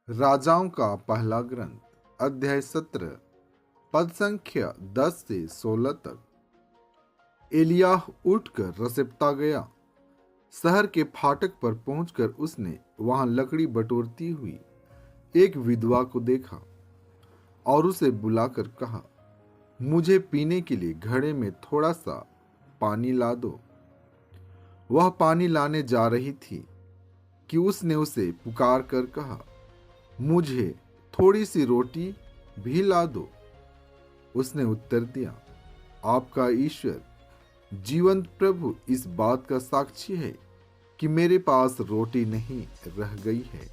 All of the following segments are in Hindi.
राजाओं का पहला ग्रंथ अध्याय 17 पद संख्या 10 से 16 तक। एलियाह उठकर रसप्ता गया। शहर के फाटक पर पहुंचकर उसने वहां लकड़ी बटोरती हुई एक विधवा को देखा और उसे बुलाकर कहा, मुझे पीने के लिए घड़े में थोड़ा सा पानी ला दो। वह पानी लाने जा रही थी कि उसने उसे पुकार कर कहा, मुझे थोड़ी सी रोटी भी ला दो। उसने उत्तर दिया, आपका ईश्वर जीवंत प्रभु इस बात का साक्षी है कि मेरे पास रोटी नहीं रह गई है।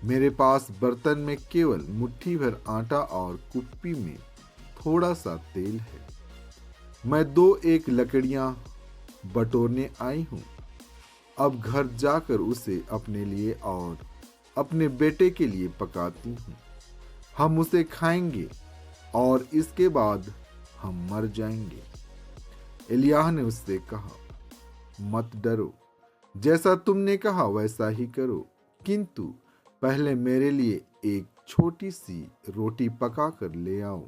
मेरे पास बर्तन में केवल मुट्ठी भर आटा और कुप्पी में थोड़ा सा तेल है। मैं 2-1 लकड़ियां बटोरने आई हूं। अब घर जाकर उसे अपने लिए और अपने बेटे के लिए पकाती हूँ। हम उसे खाएंगे और इसके बाद हम मर जाएंगे। एलियाह ने उससे कहा, मत डरो, जैसा तुमने कहा वैसा ही करो, किंतु पहले मेरे लिए एक छोटी सी रोटी पका कर ले आओ।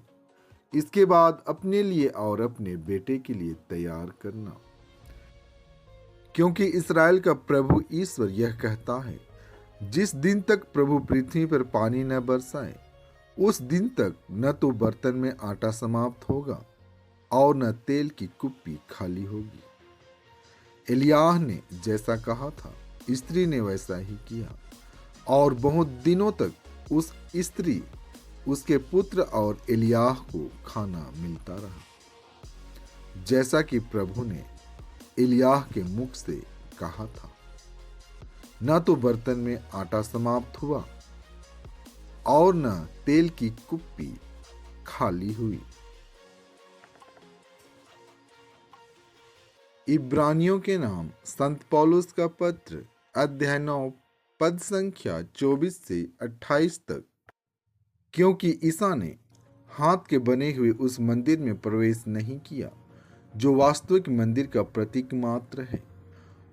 इसके बाद अपने लिए और अपने बेटे के लिए तैयार करना, क्योंकि इस्राएल का प्रभु ईश्वर यह कहता है, जिस दिन तक प्रभु पृथ्वी पर पानी न बरसाए उस दिन तक न तो बर्तन में आटा समाप्त होगा और न तेल की कुप्पी खाली होगी। एलियाह ने जैसा कहा था स्त्री ने वैसा ही किया और बहुत दिनों तक उस स्त्री, उसके पुत्र और एलियाह को खाना मिलता रहा, जैसा कि प्रभु ने एलियाह के मुख से कहा था। न तो बर्तन में आटा समाप्त हुआ और न तेल की कुप्पी खाली हुई। इब्रानियों के नाम संत पौलुस का पत्र अध्याय 9 पद संख्या 24 से 28 तक। क्योंकि ईसा ने हाथ के बने हुए उस मंदिर में प्रवेश नहीं किया जो वास्तविक मंदिर का प्रतीक मात्र है।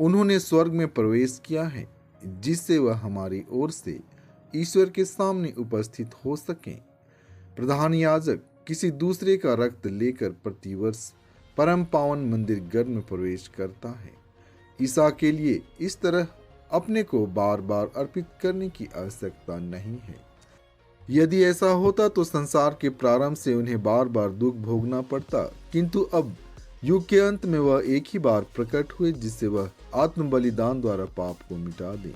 उन्होंने स्वर्ग में प्रवेश किया है, जिससे वह हमारी ओर से ईश्वर के सामने उपस्थित हो सके। प्रधान याजक किसी दूसरे का रक्त लेकर प्रतिवर्ष परम पावन मंदिर घर में प्रवेश करता है। ईसा के लिए इस तरह अपने को बार बार अर्पित करने की आवश्यकता नहीं है। यदि ऐसा होता तो संसार के प्रारंभ से उन्हें बार बार दुख भोगना पड़ता, किंतु अब युग के अंत में वह एक ही बार प्रकट हुए, जिससे वह आत्म बलिदान द्वारा पाप को मिटा दे।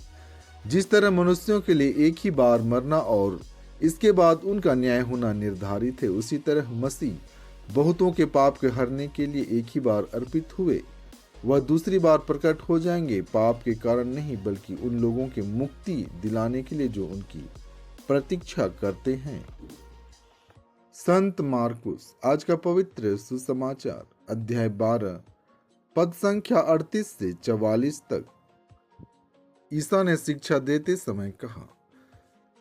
जिस तरह मनुष्यों के लिए एक ही बार मरना और इसके बाद उनका न्याय होना निर्धारित है, उसी तरह मसीह बहुतों के पाप के हरने के लिए एक ही बार अर्पित हुए। वह दूसरी बार प्रकट हो जाएंगे, पाप के कारण नहीं बल्कि उन लोगों के मुक्ति दिलाने के लिए जो उनकी प्रतीक्षा करते हैं। संत मार्कुस आज का पवित्र सुसमाचार अध्याय 12 पद संख्या 38 से 44 तक। ईसा ने शिक्षा देते समय कहा,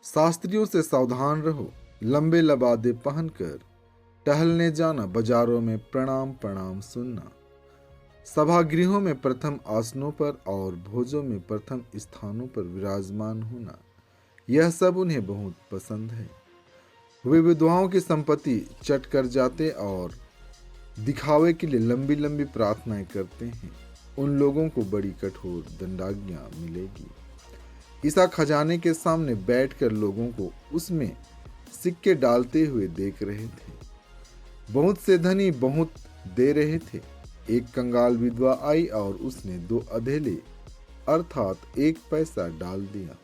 शास्त्रियों से सावधान रहो। लंबे लबादे पहनकर टहलने जाना, बाजारों में प्रणाम प्रणाम सुनना, सभागृहों में प्रथम आसनों पर और भोजों में प्रथम स्थानों पर विराजमान होना, यह सब उन्हें बहुत पसंद है। वे विधवाओं की संपत्ति चट कर जाते और दिखावे के लिए लंबी लंबी प्रार्थनाएं करते हैं। उन लोगों को बड़ी कठोर दंडाज्ञा मिलेगी। ईसा खजाने के सामने बैठकर लोगों को उसमें सिक्के डालते हुए देख रहे थे। बहुत से धनी बहुत दे रहे थे। एक कंगाल विधवा आई और उसने 2 अधेले अर्थात 1 पैसा डाल दिया।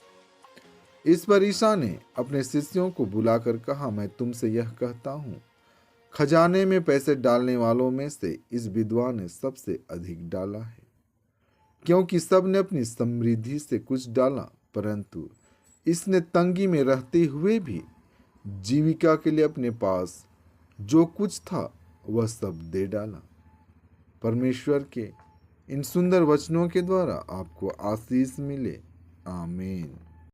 इस पर ईसा ने अपने शिष्यों को बुलाकर कहा, मैं तुमसे यह कहता हूँ, खजाने में पैसे डालने वालों में से इस विधवा ने सबसे अधिक डाला है, क्योंकि सब ने अपनी समृद्धि से कुछ डाला, परंतु इसने तंगी में रहते हुए भी जीविका के लिए अपने पास जो कुछ था वह सब दे डाला। परमेश्वर के इन सुंदर वचनों के द्वारा आपको आशीष मिले। आमीन।